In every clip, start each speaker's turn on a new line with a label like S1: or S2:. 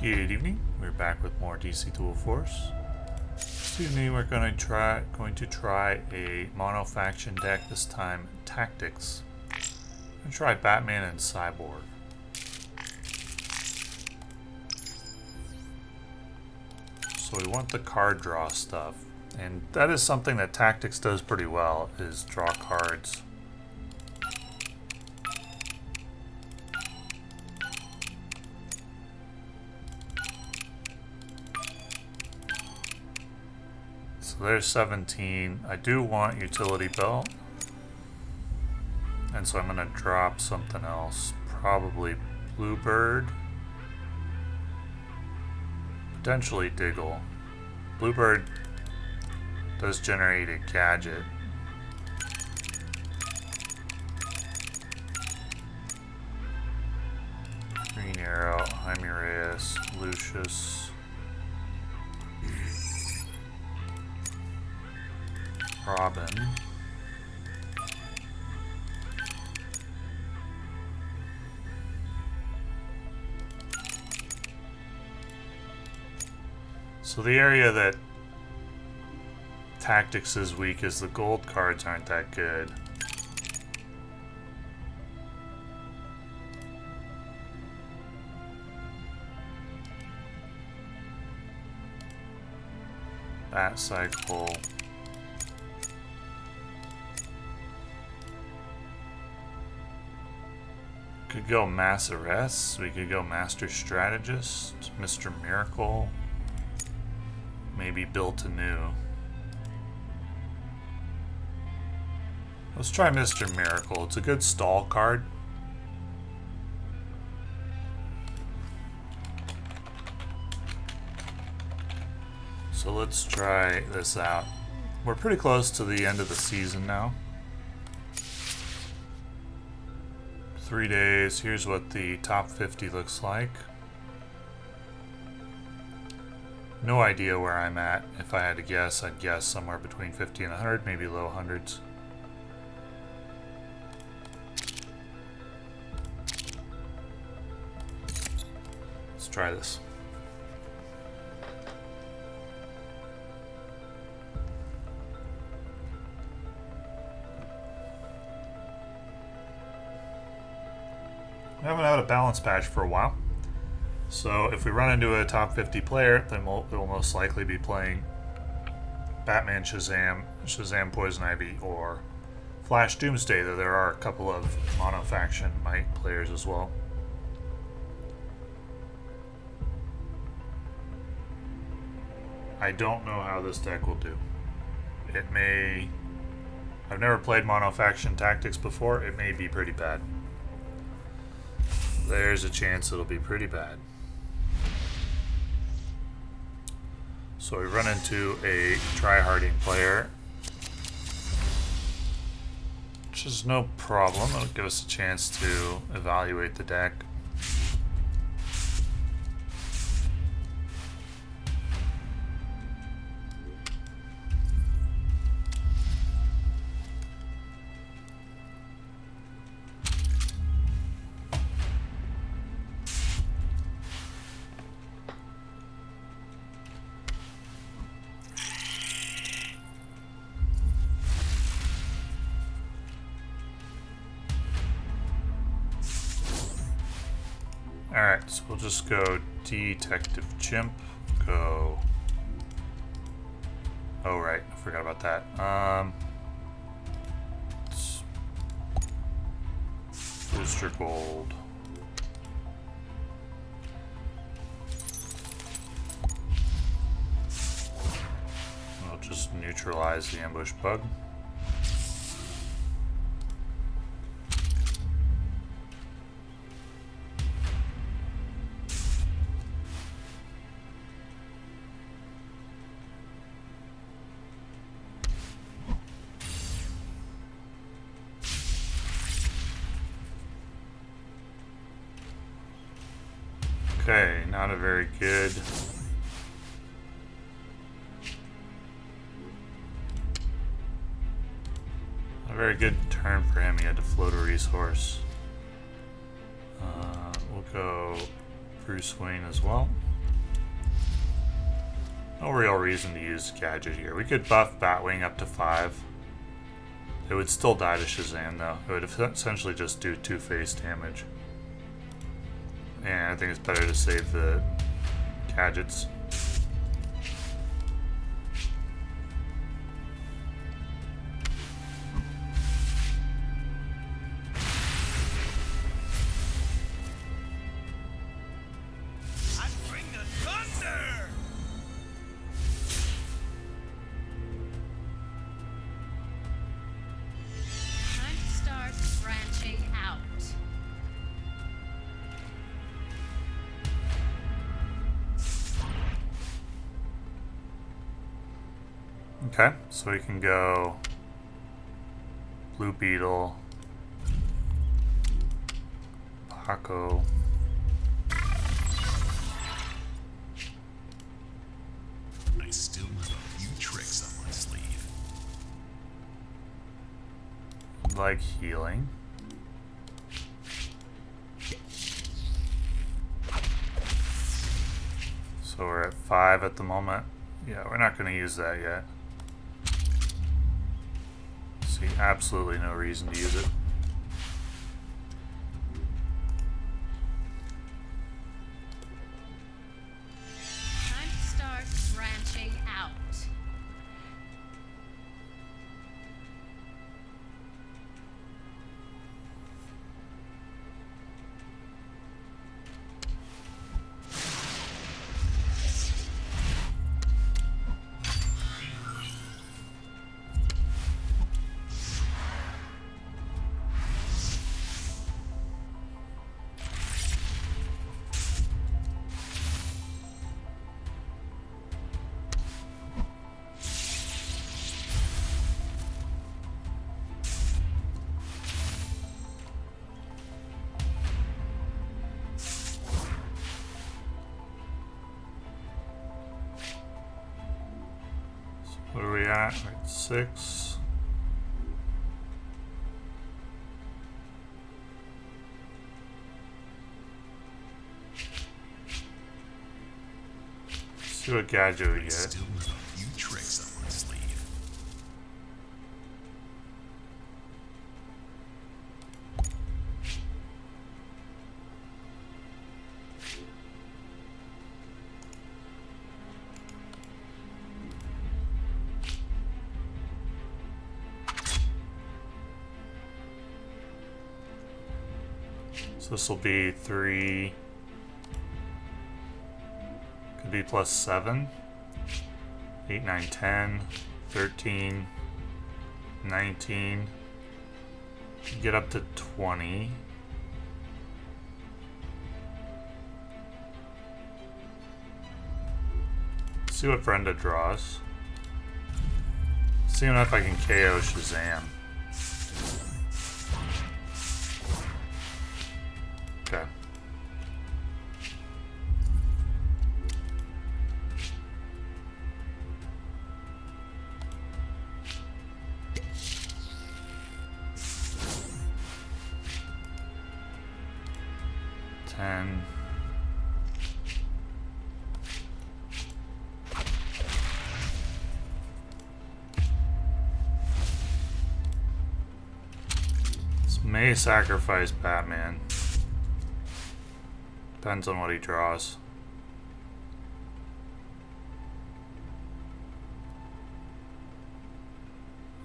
S1: Good evening. We're back with more DC Dual Force. This evening we're going to try a mono faction deck. This time Tactics. I'm going to try Batman and Cyborg. So we want the card draw stuff, and that is something that Tactics does pretty well, is draw cards. So there's 17. I do want Utility Belt, and so I'm going to drop something else, probably Bluebird. Potentially Diggle. Bluebird does generate a gadget. Green Arrow, Jaime Reyes, Lucius. Robin. So the area that Tactics is weak is the gold cards aren't that good. Bat Cycle. Could go Mass Arrest. We could go Master Strategist, Mr. Miracle. Maybe Built Anew. Let's try Mr. Miracle. It's a good stall card. So let's try this out. We're pretty close to the end of the season now. 3 days. Here's what the top 50 looks like. No idea where I'm at. If I had to guess, I'd guess somewhere between 50 and 100, maybe low hundreds. Let's try this. We haven't had a balance patch for a while. So if we run into a top 50 player, then we'll most likely be playing Batman Shazam, Shazam Poison Ivy, or Flash Doomsday, though there are a couple of mono faction Might players as well. I don't know how this deck will do. It may... I've never played mono faction Tactics before. It may be pretty bad. There's a chance it'll be pretty bad. So we run into a tryharding player, which is no problem. It'll give us a chance to evaluate the deck. Alright, so we'll just go Detective Chimp, go... Oh right, I forgot about that. Booster Gold. We'll just neutralize the Ambush Bug. Okay, not a very good. A very good turn for him. He had to float a resource. We'll go Bruce Wayne as well. No real reason to use Gadget here. We could buff Batwing up to 5. It would still die to Shazam though. It would essentially just do 2 face damage. And I think it's better to save the gadgets. Okay, so we can go Blue Beetle, Paco,
S2: I still have a few tricks up my sleeve.
S1: like healing. So we're at 5 at the moment. Yeah, we're not going to use that yet. See absolutely no reason to use it.
S3: Time to start branching out.
S1: What are we at? We're at 6. Let's see what gadget we
S2: I
S1: get.
S2: still have a few tricks up my sleeve.
S1: So this will be 3. Could be plus 7. 8, 9, 10, 13, 19. Get up to 20. See what Brenda draws. See if I can KO Shazam. Okay. Ten. This may sacrifice Batman. Depends on what he draws.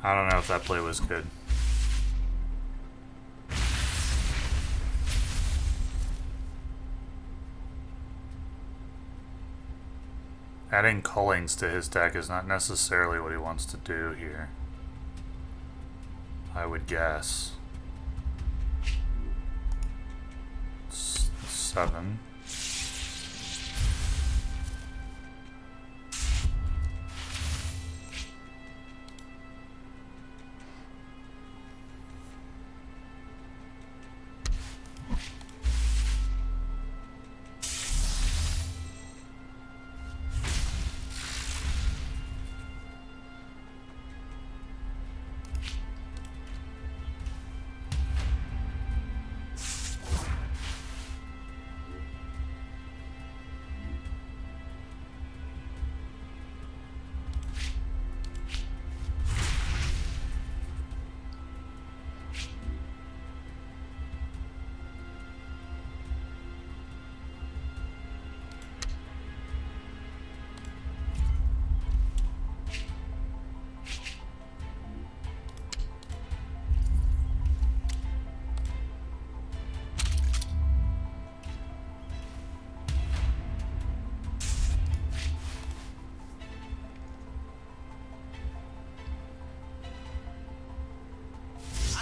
S1: I don't know if that play was good. Adding Cullings to his deck is not necessarily what he wants to do here, I would guess. 7.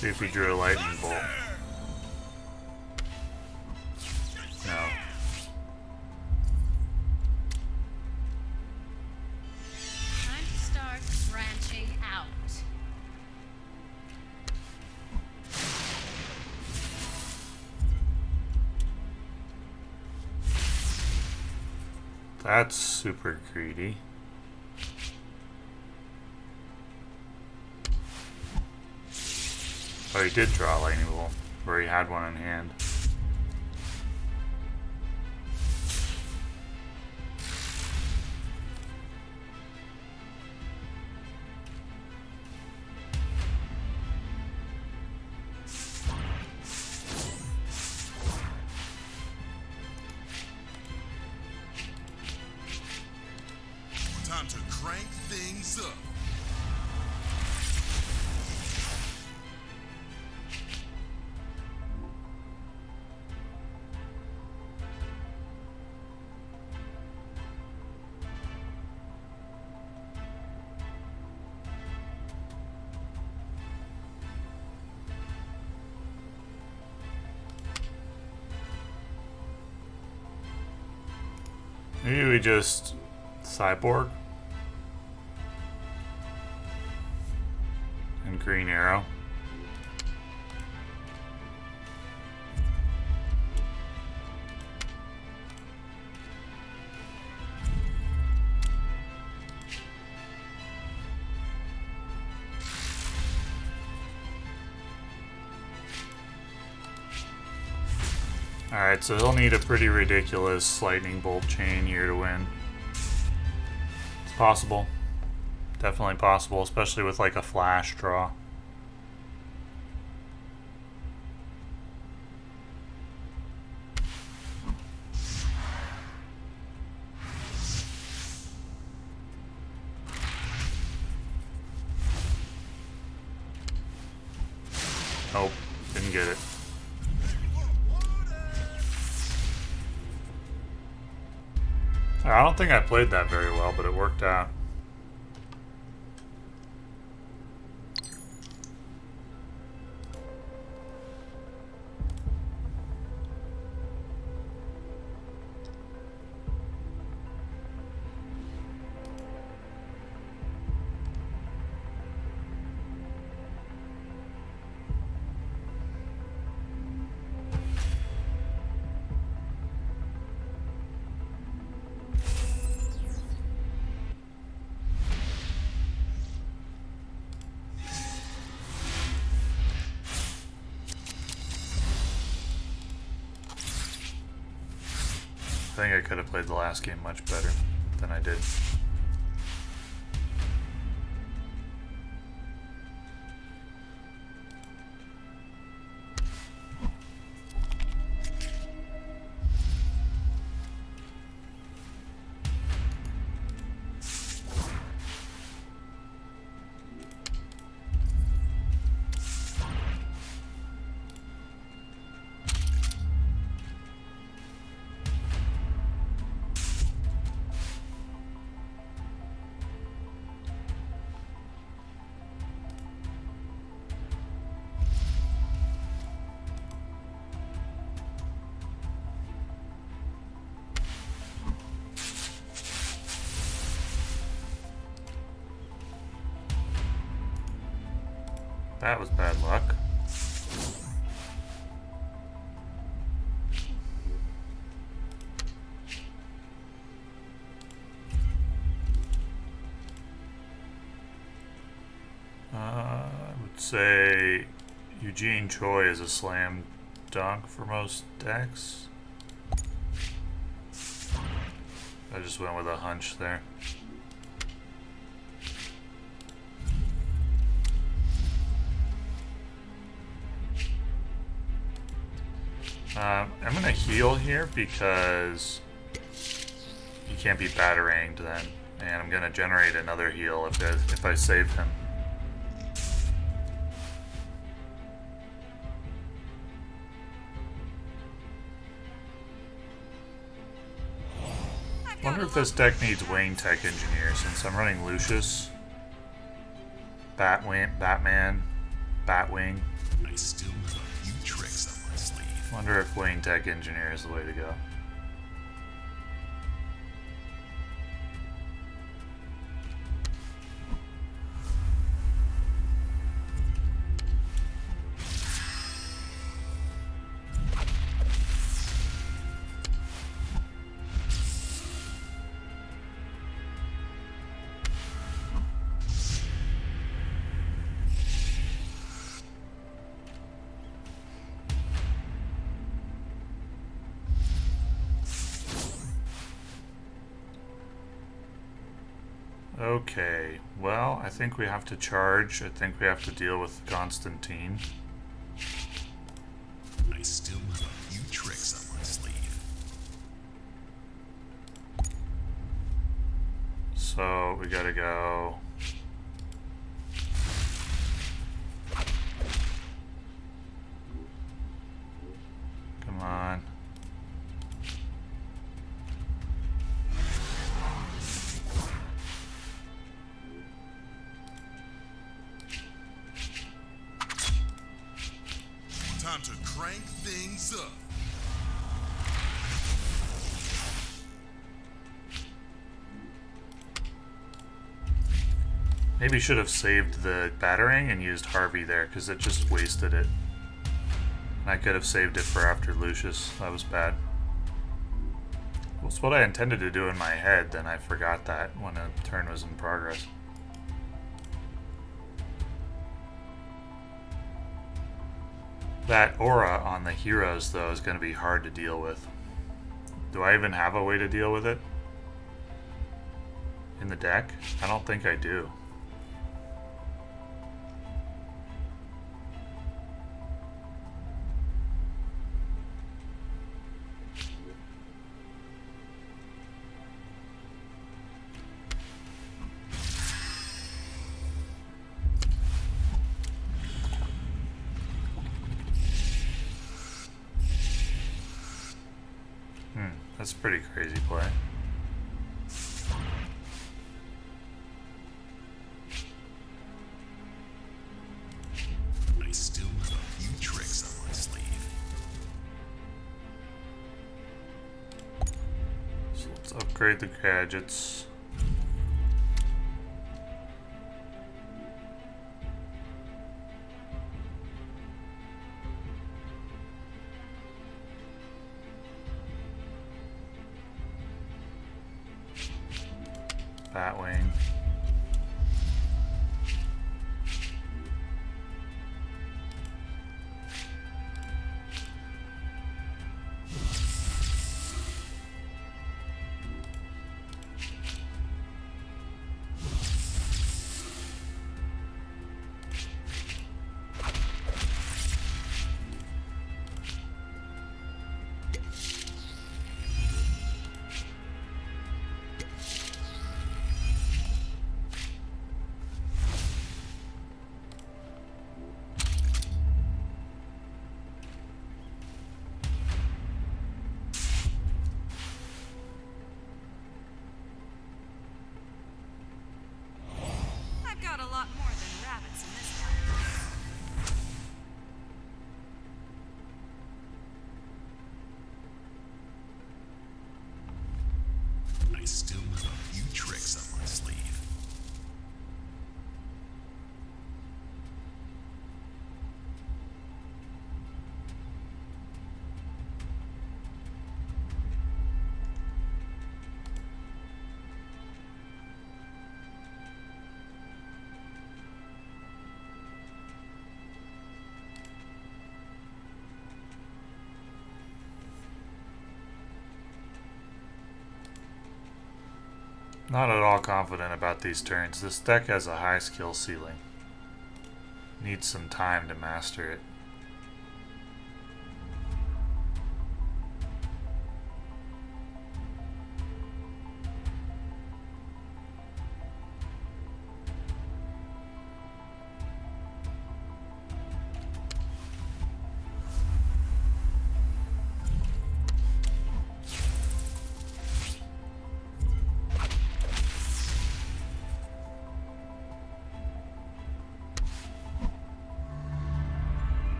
S1: See if he drew a lightning bolt. No.
S3: Time to start branching out.
S1: That's super greedy. Oh, he did draw a lightning bolt, where he had one in hand.
S2: Time to crank things up.
S1: Maybe we just Cyborg and Green Arrow. Alright, so he'll need a pretty ridiculous lightning bolt chain here to win. It's possible. Definitely possible, especially with like a flash draw. Nope, didn't get it. I don't think I played that very well, but it worked out. I think I could have played the last game much better than I did. That was bad luck. I would say Eugene Choi is a slam dunk for most decks. I just went with a hunch there. I'm gonna heal here because he can't be bataranged then, and I'm gonna generate another heal if I save him. Wonder if this deck needs Wayne Tech Engineer since I'm running Lucius, Batman, Batwing.
S2: I still have a few tricks up my sleeve.
S1: Wonder if Wayne Tech Engineer is the way to go. Okay, well, I think we have to charge. I think we have to deal with Constantine.
S2: I still have a few tricks up my sleeve.
S1: So we gotta go. Come on.
S2: Time to crank things up.
S1: Maybe should have saved the battering and used Harvey there, because it just wasted it. And I could have saved it for after Lucius. That was bad. It was what I intended to do in my head, then I forgot that when a turn was in progress. That aura on the heroes, though, is going to be hard to deal with. Do I even have a way to deal with it? In the deck? I don't think I do. That's a pretty crazy play.
S2: I still have a few tricks up my sleeve.
S1: So let's upgrade the gadgets. Batwing.
S3: I've got a lot more than rabbits in this house.
S2: I still have a few tricks up my sleeve.
S1: Not at all confident about these turns. This deck has a high skill ceiling. Needs some time to master it.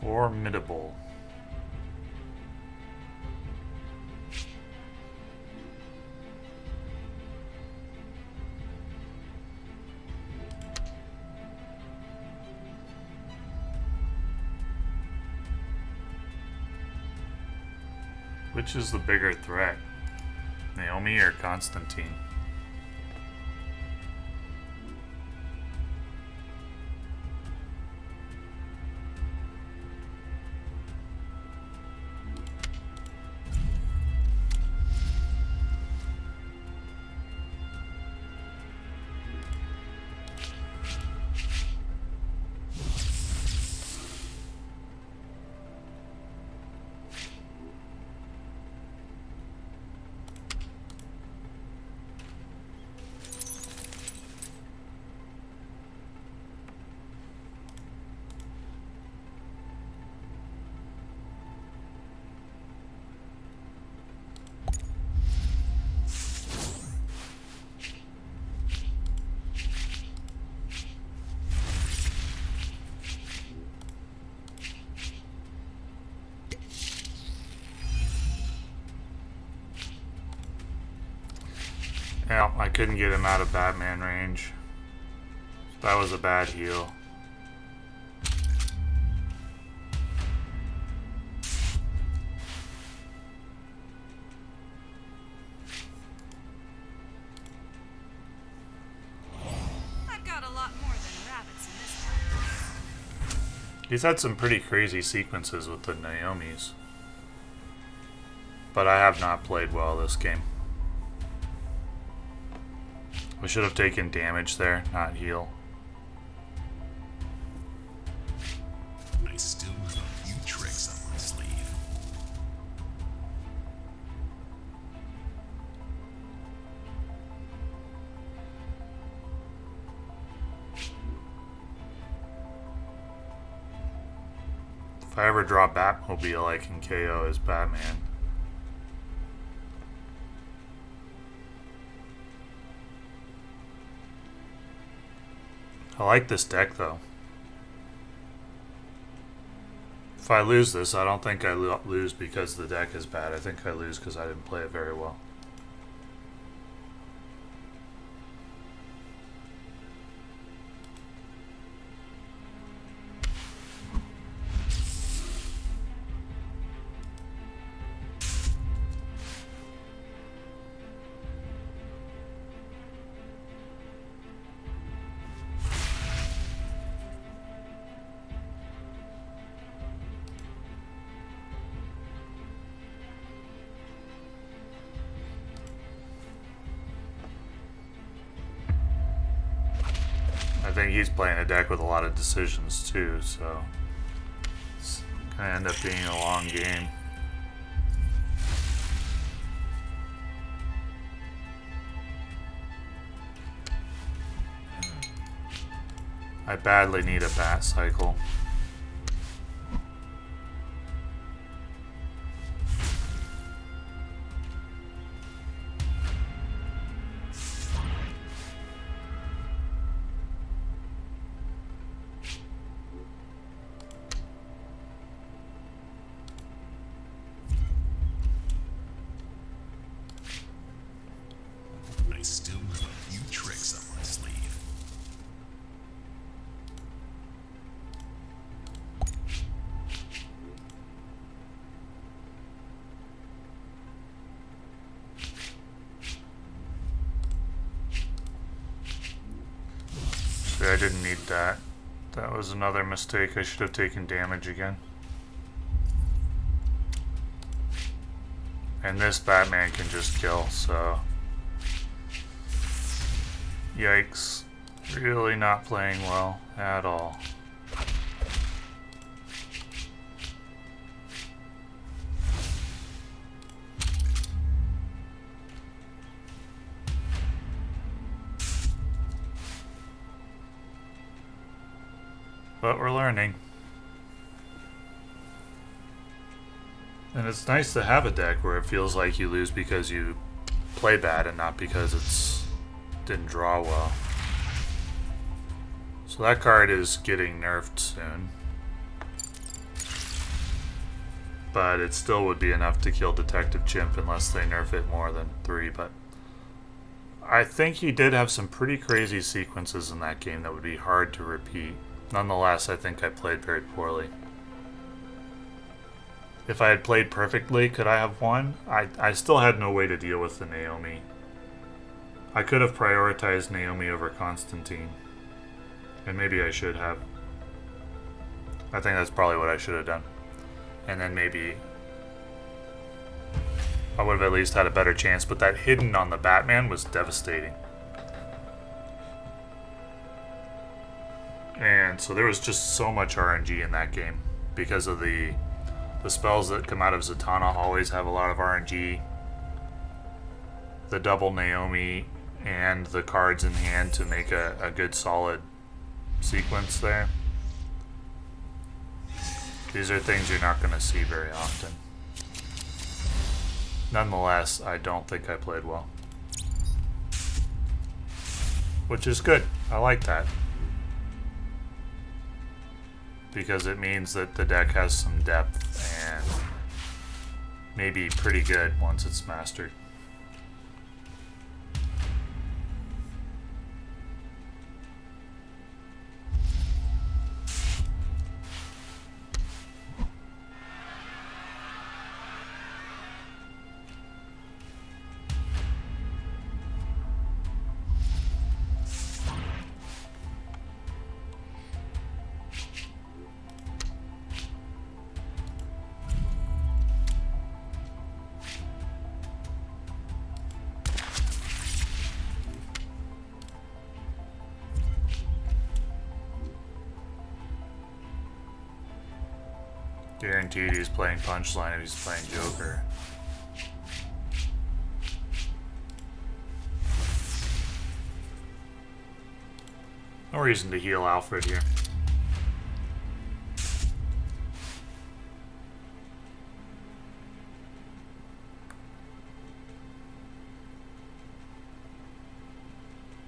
S1: Formidable. Which is the bigger threat? Naomi or Constantine? Yeah, I couldn't get him out of Batman range. That was a bad heal.
S3: I've got a lot more than rabbits in this one.
S1: He's had some pretty crazy sequences with the Naomis. But I have not played well this game. We should have taken damage there, not heal.
S2: I still have a few tricks up my sleeve.
S1: If I ever draw Batmobile, I can KO as Batman. I like this deck, though. If I lose this, I don't think I lose because the deck is bad. I think I lose because I didn't play it very well. I think he's playing a deck with a lot of decisions too, so it's gonna end up being a long game. I badly need a bat cycle.
S2: I still have a few tricks up my sleeve.
S1: See, I didn't need that. That was another mistake. I should have taken damage again. And this Batman can just kill, so... Yikes. Really not playing well at all. But we're learning. And it's nice to have a deck where it feels like you lose because you play bad and not because it's didn't draw well. So that card is getting nerfed soon. but it still would be enough to kill Detective Chimp unless they nerf it more than 3. But I think he did have some pretty crazy sequences in that game that would be hard to repeat. Nonetheless, I think I played very poorly. If I had played perfectly, could I have won? I still had no way to deal with the Naomi. I could have prioritized Naomi over Constantine. And maybe I should have. I think that's probably what I should have done. And then maybe I would have at least had a better chance, but that hidden on the Batman was devastating. And so there was just so much RNG in that game because of the spells that come out of Zatanna always have a lot of RNG. The double Naomi and the cards in hand to make a good solid sequence there. These are things you're not going to see very often. Nonetheless, I don't think I played well. Which is good. I like that. Because it means that the deck has some depth and maybe pretty good once it's mastered. Guaranteed he's playing Punchline if he's playing Joker. No reason to heal Alfred here.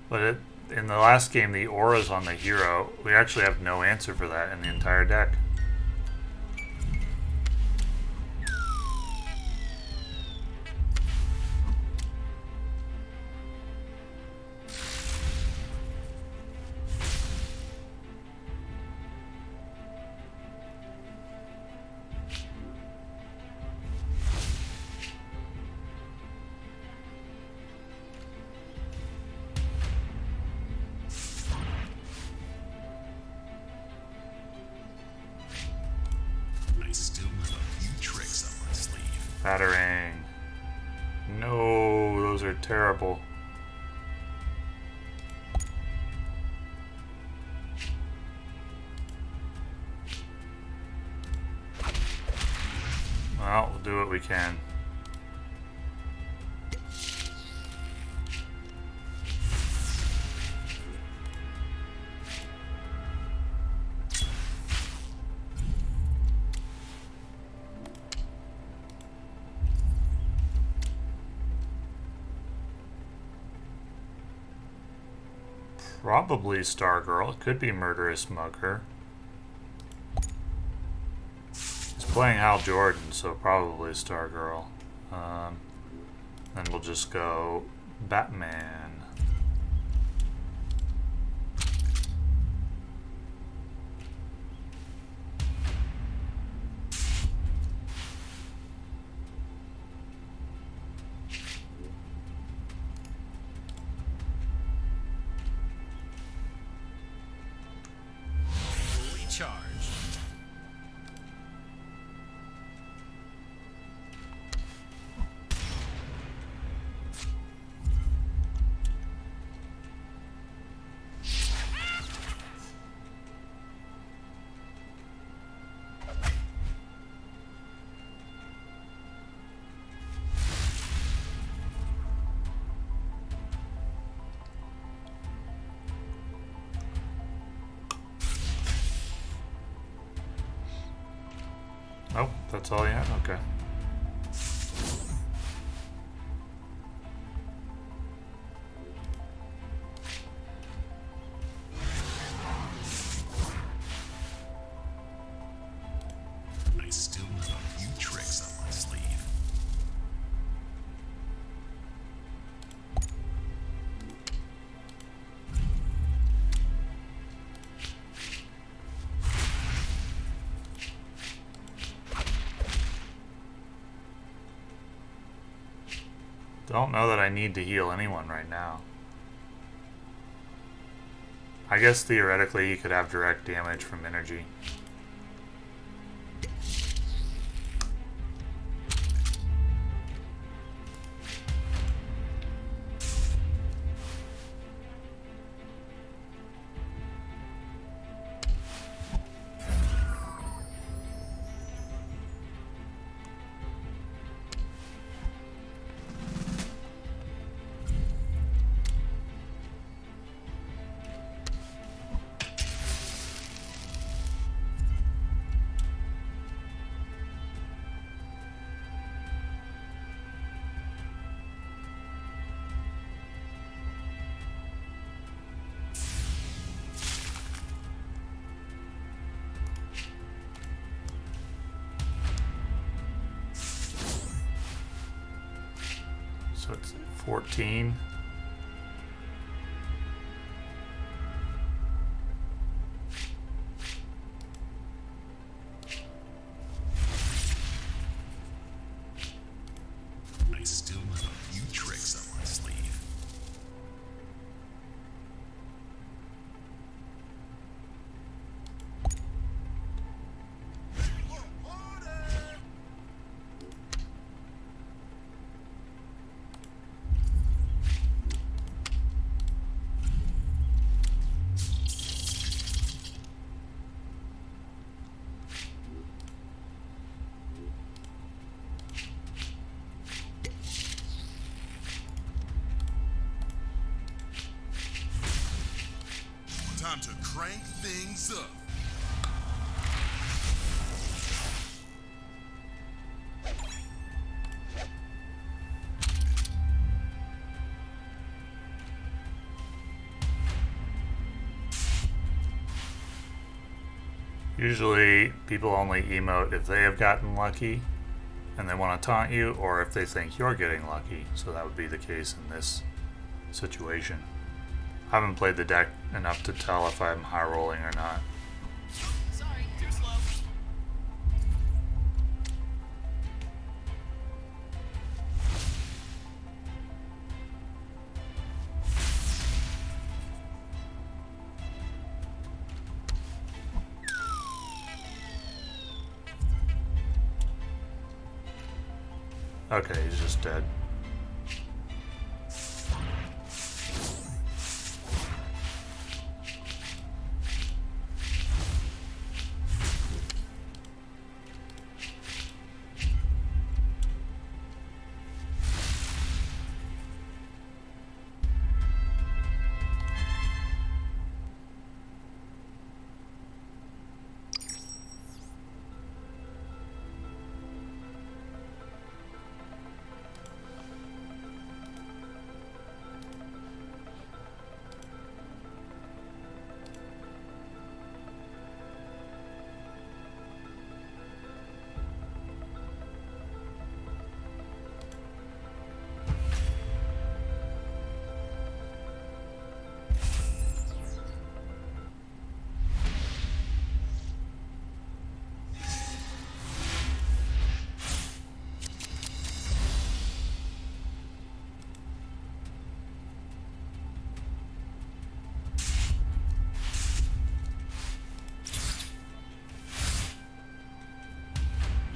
S1: But in the last game, the auras on the hero, we actually have no answer for that in the entire deck. Batarang. No, those are terrible. Well, we'll do what we can. Probably Stargirl. It could be Murderous Mugger. He's playing Hal Jordan, so probably Stargirl. Then we'll just go Batman.
S2: Charged.
S1: Oh, that's all you had? Okay.
S2: I still love you, Trey.
S1: Don't know that I need to heal anyone right now. I guess theoretically he could have direct damage from energy. So it's 14.
S2: I still have a few tricks up my sleeve. Time to crank things up.
S1: Usually people only emote if they have gotten lucky and they want to taunt you, or if they think you're getting lucky. So that would be the case in this situation. I haven't played the deck enough to tell if I'm high rolling or not.
S4: Sorry, too slow.
S1: Okay, he's just dead.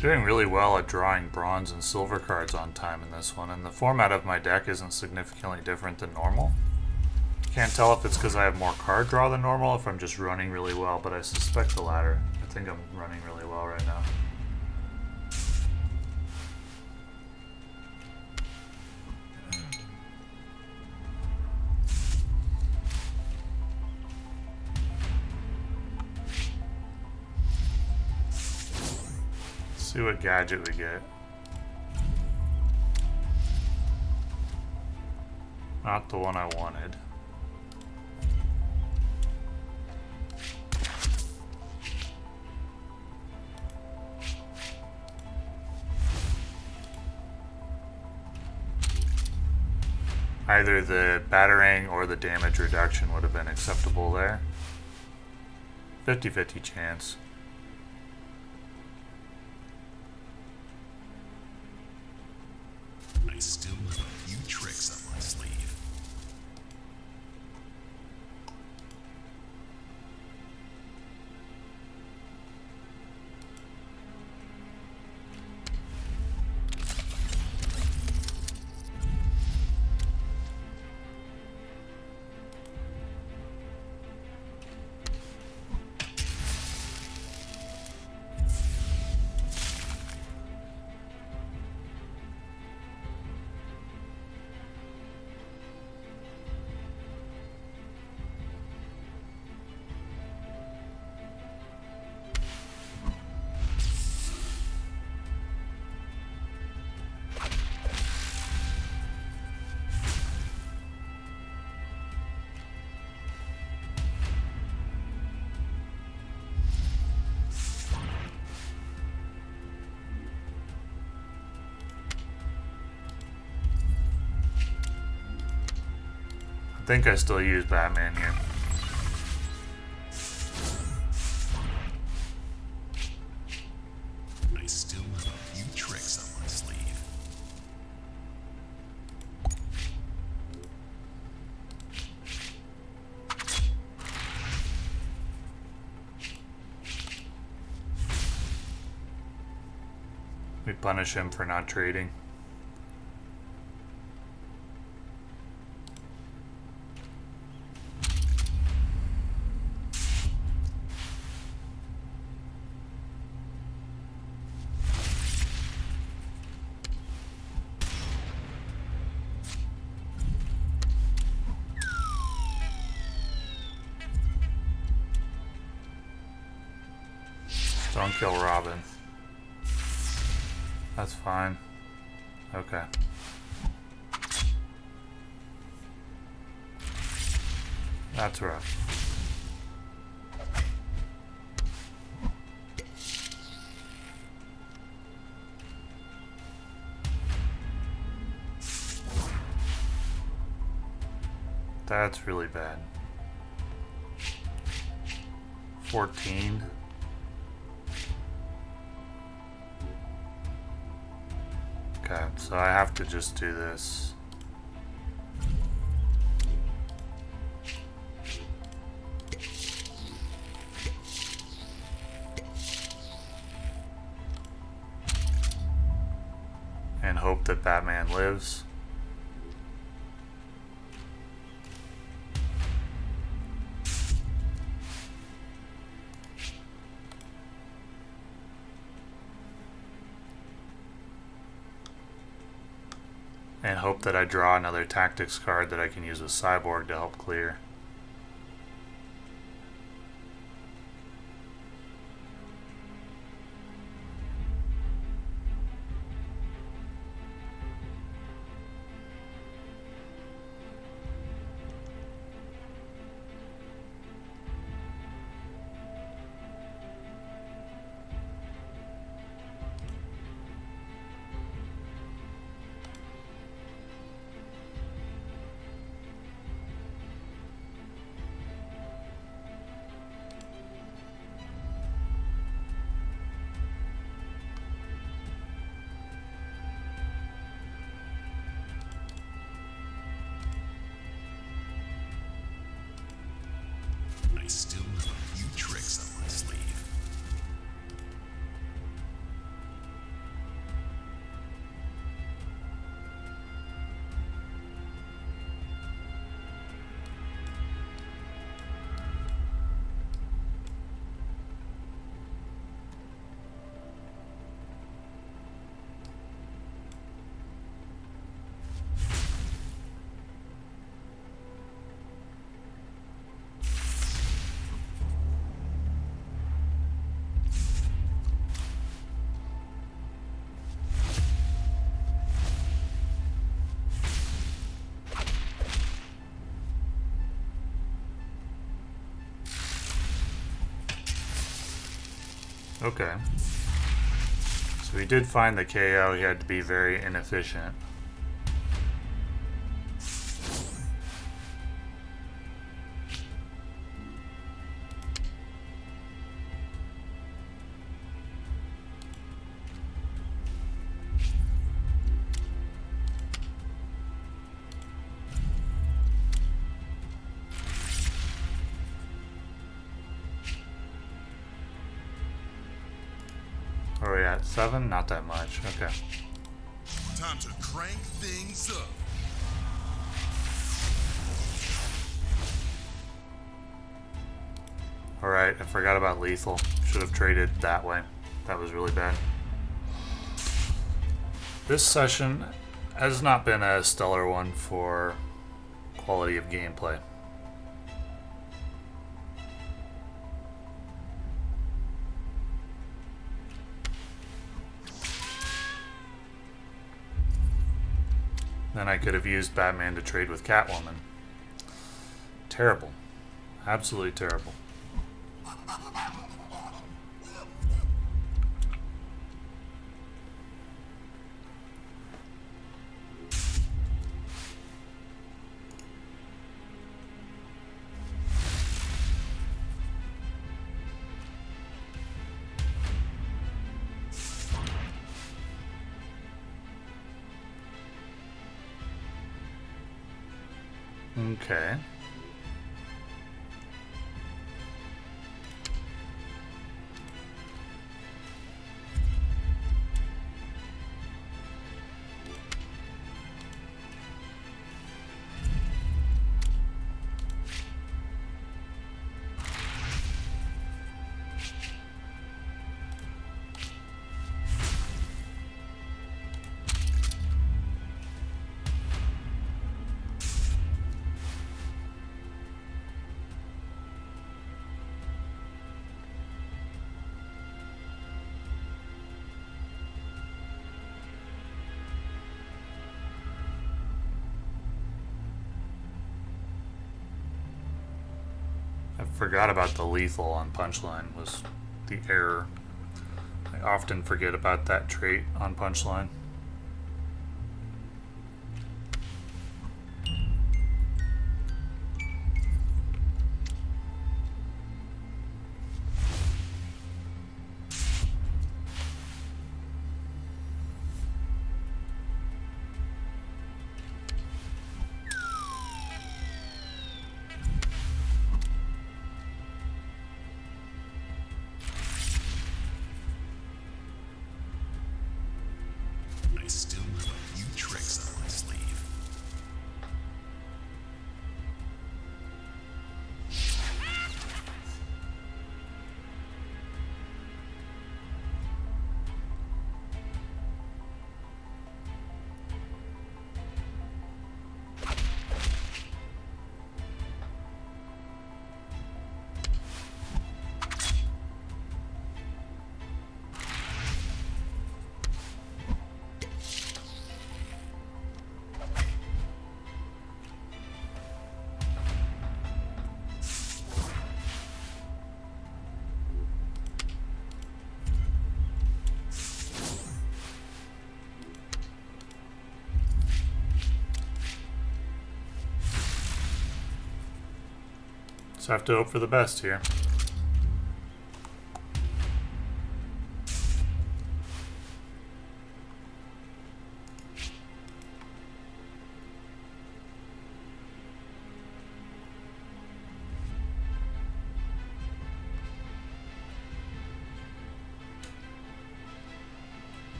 S1: Doing really well at drawing bronze and silver cards on time in this one, and the format of my deck isn't significantly different than normal. Can't tell if it's because I have more card draw than normal, if I'm just running really well, but I suspect the latter. I think I'm running really well right now. See what gadget we get. Not the one I wanted. Either the battering or the damage reduction would have been acceptable there. 50-50 chance.
S2: I still have a few
S1: think I still use Batman here.
S2: I still have a few tricks up my sleeve.
S1: We punish him for not trading. Don't kill Robin. That's fine. Okay. That's rough. That's really bad. 14. Okay, so I have to just do this. And hope that Batman lives. And hope that I draw another tactics card that I can use with Cyborg to help clear.
S2: I still have a few tricks up my sleeve.
S1: Okay. So he did find the KO. He had to be very inefficient. Where are we at? 7? Not that much. Okay.
S2: Time to crank things up.
S1: Alright, I forgot about lethal. Should have traded that way. That was really bad. This session has not been a stellar one for quality of gameplay. Then I could have used Batman to trade with Catwoman. Terrible. Absolutely terrible. Okay. I forgot about the lethal on Punchline was the error. I often forget about that trait on Punchline.
S2: I still have a few tricks up my sleeve.
S1: So I have to hope for the best here.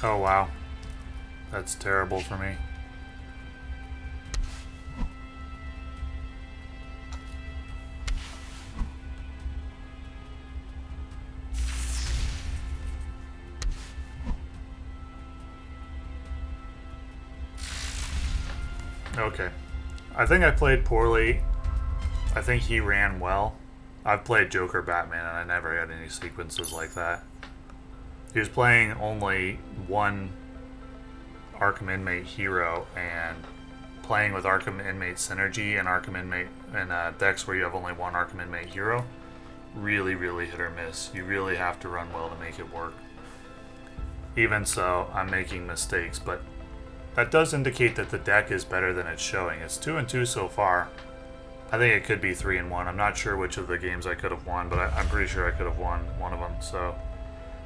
S1: Oh wow. That's terrible for me. Okay. I think I played poorly. I think he ran well. I've played Joker Batman and I never had any sequences like that. He was playing only one Arkham Inmate hero and playing with Arkham Inmate Synergy and Arkham Inmate and decks where you have only one Arkham Inmate hero. Really, really hit or miss. You really have to run well to make it work. Even so, I'm making mistakes, but that does indicate that the deck is better than it's showing. It's 2-2 so far. I think it could be 3-1. I'm not sure which of the games I could have won, but I'm pretty sure I could have won one of them. So,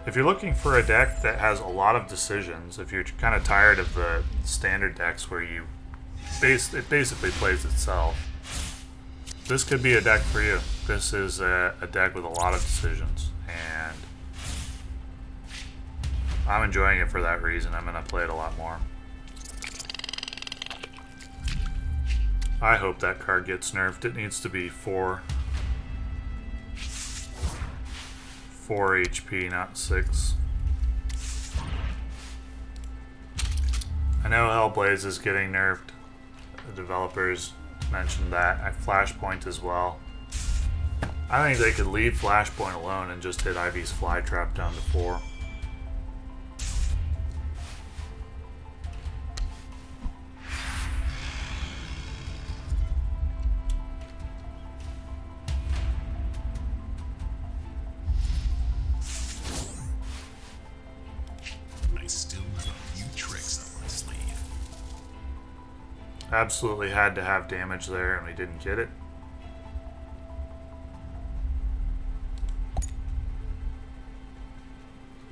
S1: if you're looking for a deck that has a lot of decisions, if you're kind of tired of the standard decks where it basically plays itself, this could be a deck for you. This is a deck with a lot of decisions, and I'm enjoying it for that reason. I'm going to play it a lot more. I hope that card gets nerfed. It needs to be 4 HP, not 6. I know Hellblaze is getting nerfed. The developers mentioned that. Flashpoint as well. I think they could leave Flashpoint alone and just hit Ivy's Flytrap down to 4. Absolutely had to have damage there, and we didn't get it.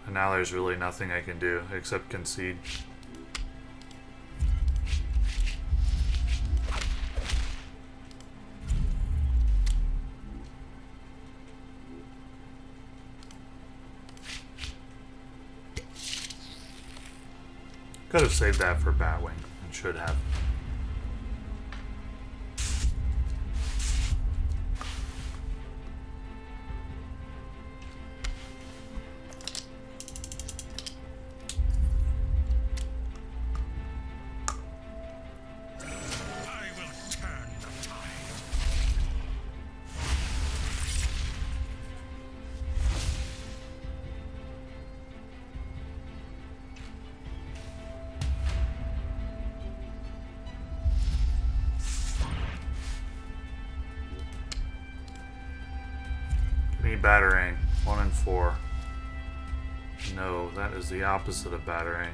S1: And now there's really nothing I can do except concede. Could have saved that for Batwing, and should have.
S2: I will turn the tide.
S1: Give me Batarang. 1 and 4. No, that is the opposite of Batarang.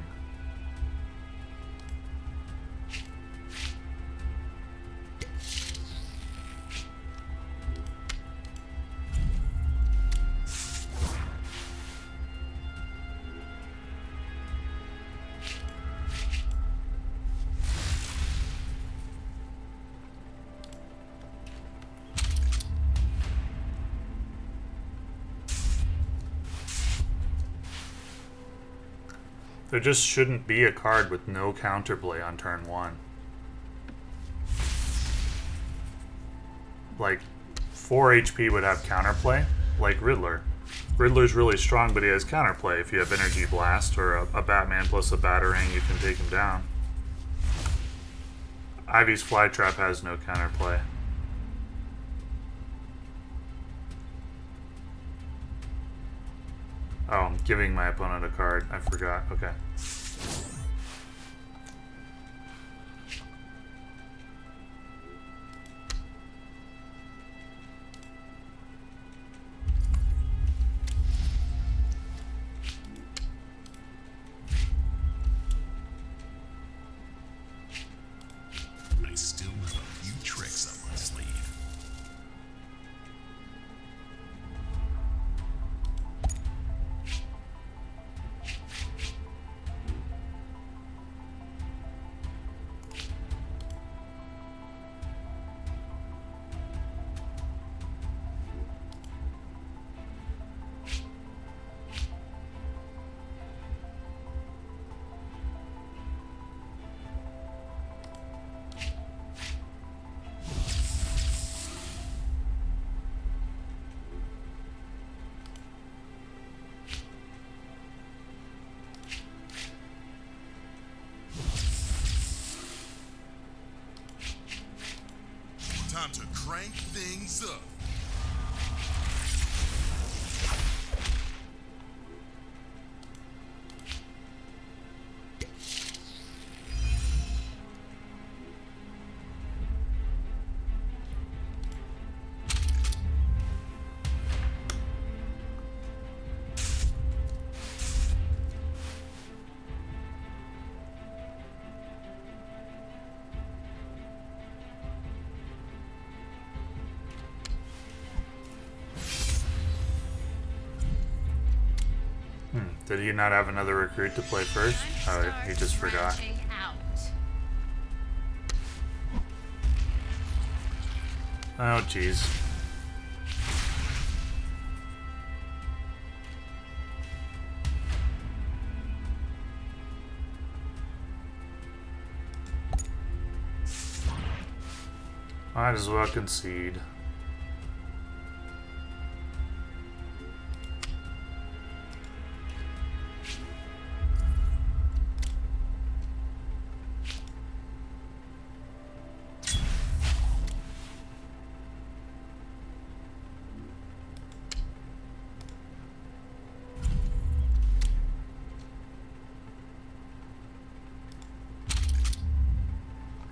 S1: There just shouldn't be a card with no counterplay on turn 1. Like, 4 HP would have counterplay, like Riddler. Riddler's really strong, but he has counterplay. If you have Energy Blast or a Batman plus a Batarang, you can take him down. Ivy's Flytrap has no counterplay. Oh, I'm giving my opponent a card. I forgot. Okay.
S2: I still have a few tricks up my sleeve. Time to crank things up.
S1: Did he not have another recruit to play first? Oh, he just forgot. Oh, jeez. Might as well concede.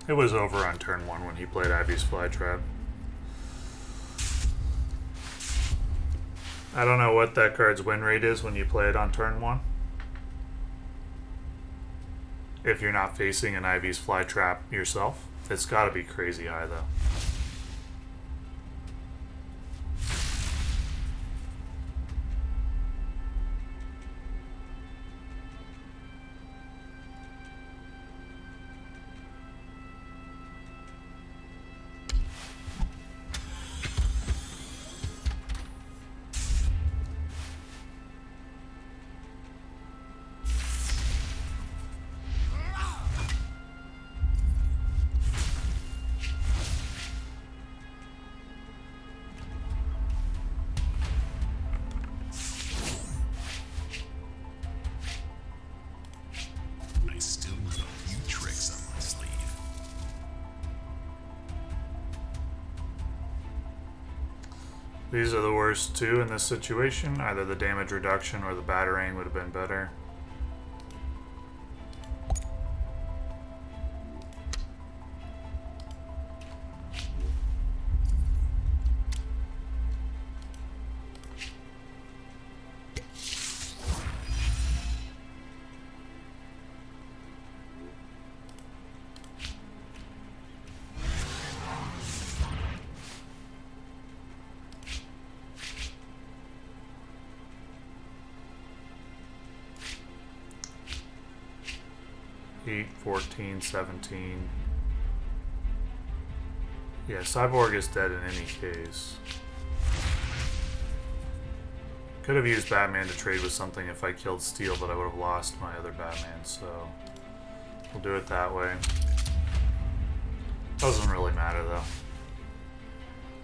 S1: It was over on turn 1 when he played Ivy's Flytrap. I don't know what that card's win rate is when you play it on turn 1. if you're not facing an Ivy's Flytrap yourself. It's got to be crazy high though.
S2: I still got a few tricks up my sleeve.
S1: These are the worst two in this situation. Either the damage reduction or the battering would have been better. Eight, 14, 17. Yeah, Cyborg is dead in any case. Could have used Batman to trade with something if I killed Steel, but I would have lost my other Batman, so we'll do it that way. Doesn't really matter though.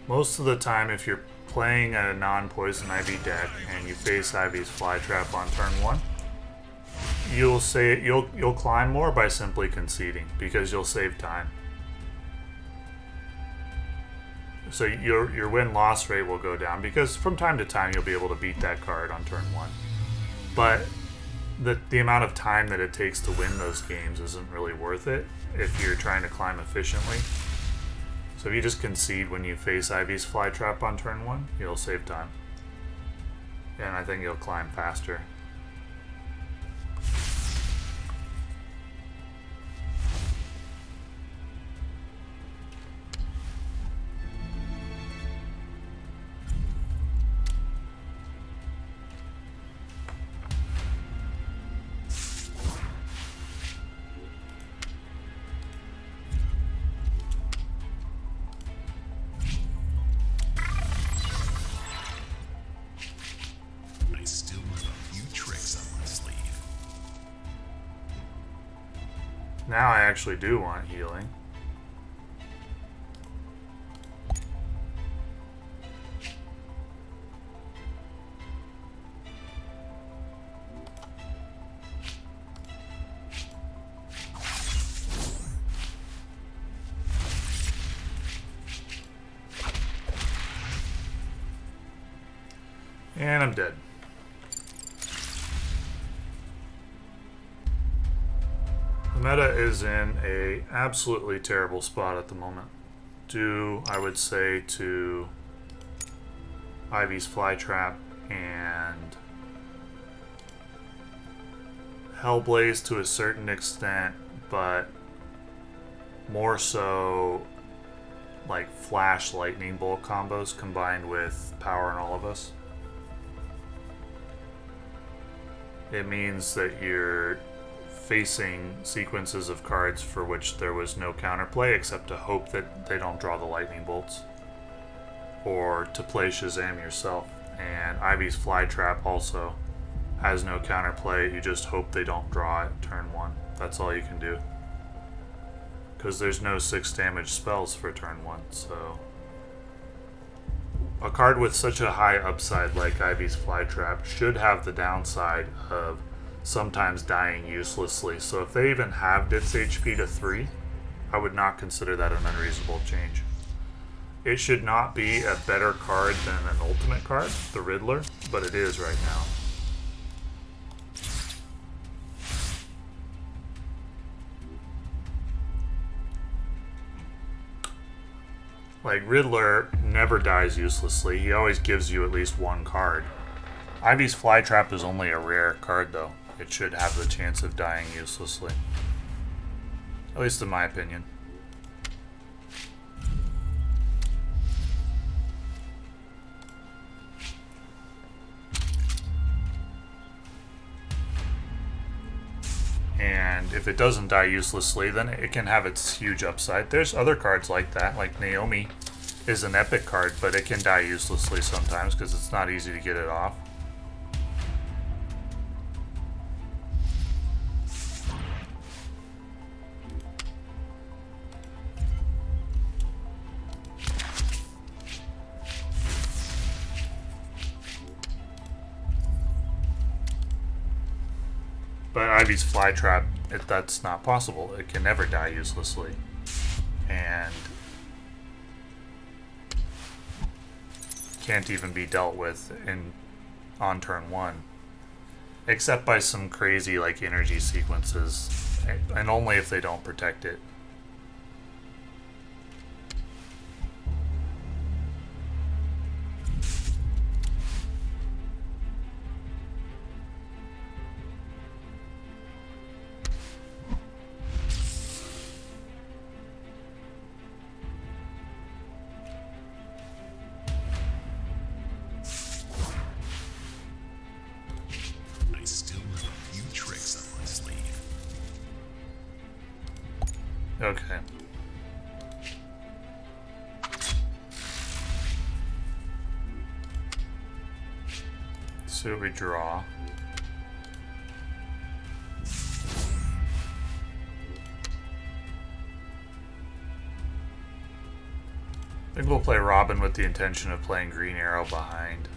S1: Most of the time, if you're playing a non-poison Ivy deck and you face Ivy's Flytrap on turn 1, you'll climb more by simply conceding because you'll save time. So your win-loss rate will go down because from time to time you'll be able to beat that card on turn 1. But the amount of time that it takes to win those games isn't really worth it if you're trying to climb efficiently. So if you just concede when you face Ivy's Flytrap on turn 1, you'll save time. And I think you'll climb faster.
S2: I still got a few tricks up my sleeve.
S1: Now I actually do want healing. And I'm dead. The meta is in a absolutely terrible spot at the moment, due, I would say, to Ivy's Flytrap and Hellblaze to a certain extent, but more so like Flash Lightning Bolt combos combined with Power in All of Us. It means that you're facing sequences of cards for which there was no counterplay except to hope that they don't draw the lightning bolts, or to play Shazam yourself. And Ivy's Flytrap also has no counterplay. You just hope they don't draw it turn 1. That's all you can do, because there's no 6 damage spells for turn 1. So a card with such a high upside like Ivy's Flytrap should have the downside of sometimes dying uselessly. So if they even halved its HP to 3, I would not consider that an unreasonable change. It should not be a better card than an ultimate card, the Riddler, but it is right now. Like, Riddler never dies uselessly. He always gives you at least one card. Ivy's Flytrap is only a rare card, though. It should have the chance of dying uselessly. At least in my opinion. And if it doesn't die uselessly, then it can have its huge upside. There's other cards like that, like Naomi is an epic card, but it can die uselessly sometimes because it's not easy to get it off. But Ivy's Flytrap, that's not possible. It can never die uselessly. And can't even be dealt with on turn 1. Except by some crazy like energy sequences. And only if they don't protect it. Okay. See what we draw. I think we'll play Robin with the intention of playing Green Arrow behind.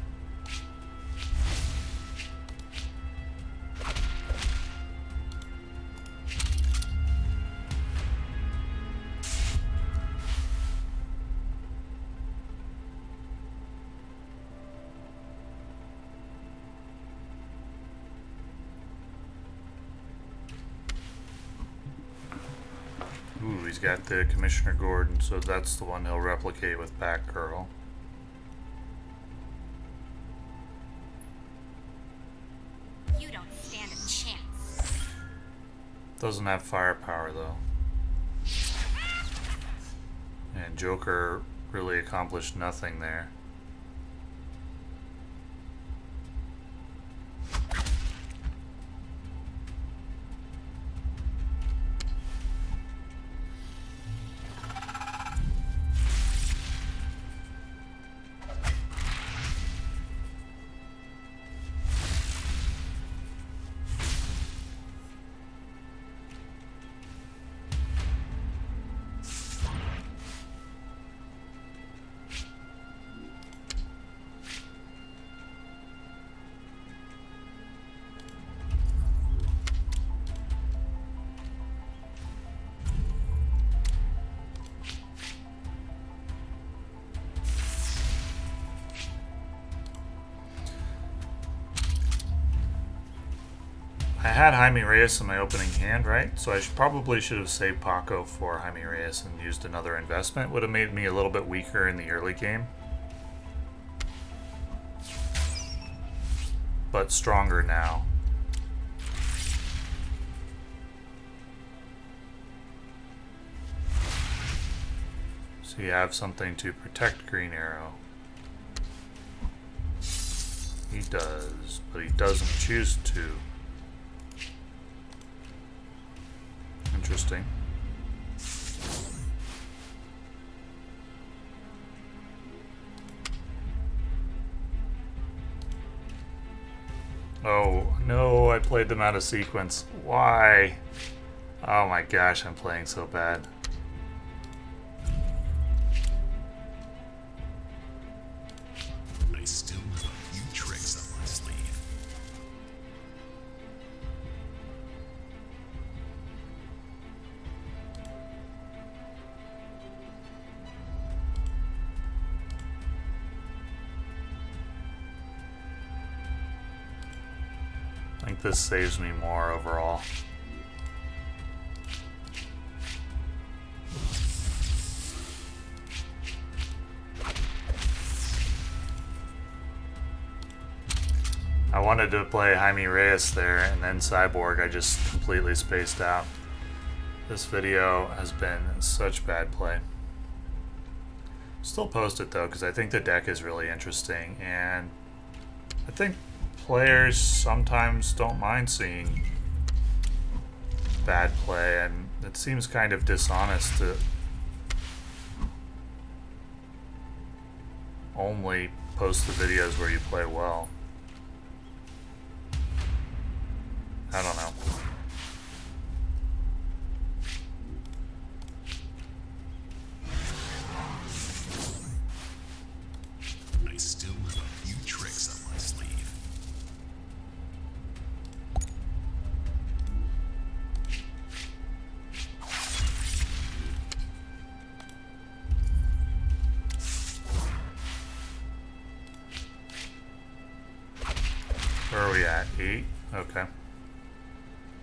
S1: Ooh, he's got the Commissioner Gordon, so that's the one he'll replicate with Batgirl.
S3: You don't stand a chance.
S1: Doesn't have firepower, though. And Joker really accomplished nothing there. I had Jaime Reyes in my opening hand, right? So I probably should have saved Paco for Jaime Reyes and used another investment. Would have made me a little bit weaker in the early game. But stronger now. So you have something to protect Green Arrow. He does, but he doesn't choose to. Interesting. Oh, no, I played them out of sequence. Why? Oh my gosh, I'm playing so bad.
S2: I still have a few tricks up my sleeve.
S1: I think this saves me more overall. I wanted to play Jaime Reyes there and then Cyborg. I just completely spaced out. This video has been such bad play. Still post it though, because I think the deck is really interesting, and I think players sometimes don't mind seeing bad play, and it seems kind of dishonest to only post the videos where you play well. I don't know.
S2: I still have a few tricks up my sleeve.
S1: Where are we at? 8? Okay.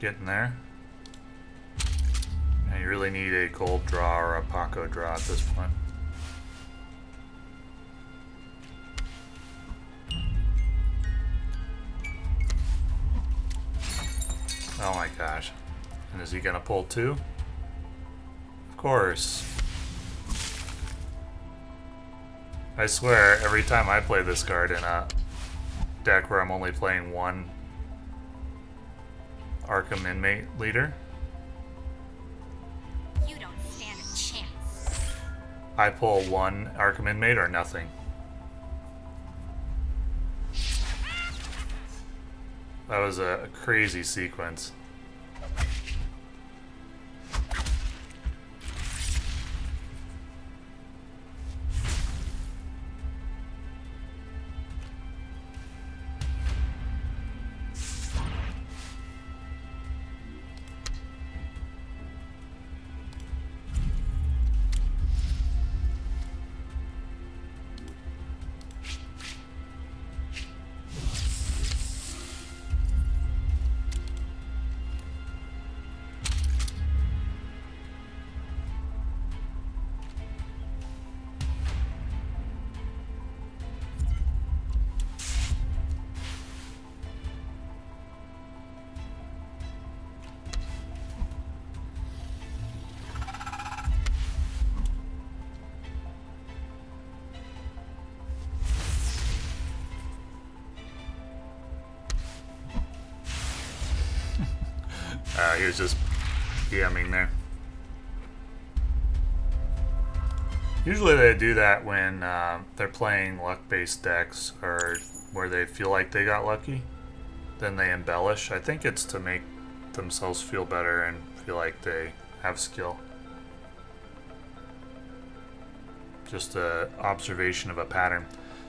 S1: Getting there. And you really need a gold draw or a Paco draw at this point. Oh my gosh. And is he gonna pull 2? Of course. I swear, every time I play this card in a deck where I'm only playing one Arkham Inmate leader,
S3: You don't stand a chance.
S1: I pull 1 Arkham Inmate or nothing. That was a crazy sequence. He was just DMing there. Usually they do that when they're playing luck-based decks or where they feel like they got lucky. Then they embellish. I think it's to make themselves feel better and feel like they have skill. Just a observation of a pattern.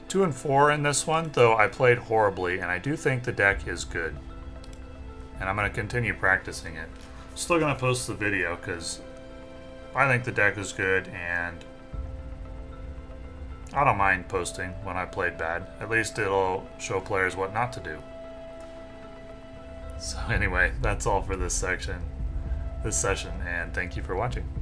S1: 2 and 4 in this one, though I played horribly, and I do think the deck is good. And I'm going to continue practicing it. Still going to post the video because I think the deck is good, and I don't mind posting when I played bad. At least it'll show players what not to do. So anyway, that's all for this session, and thank you for watching.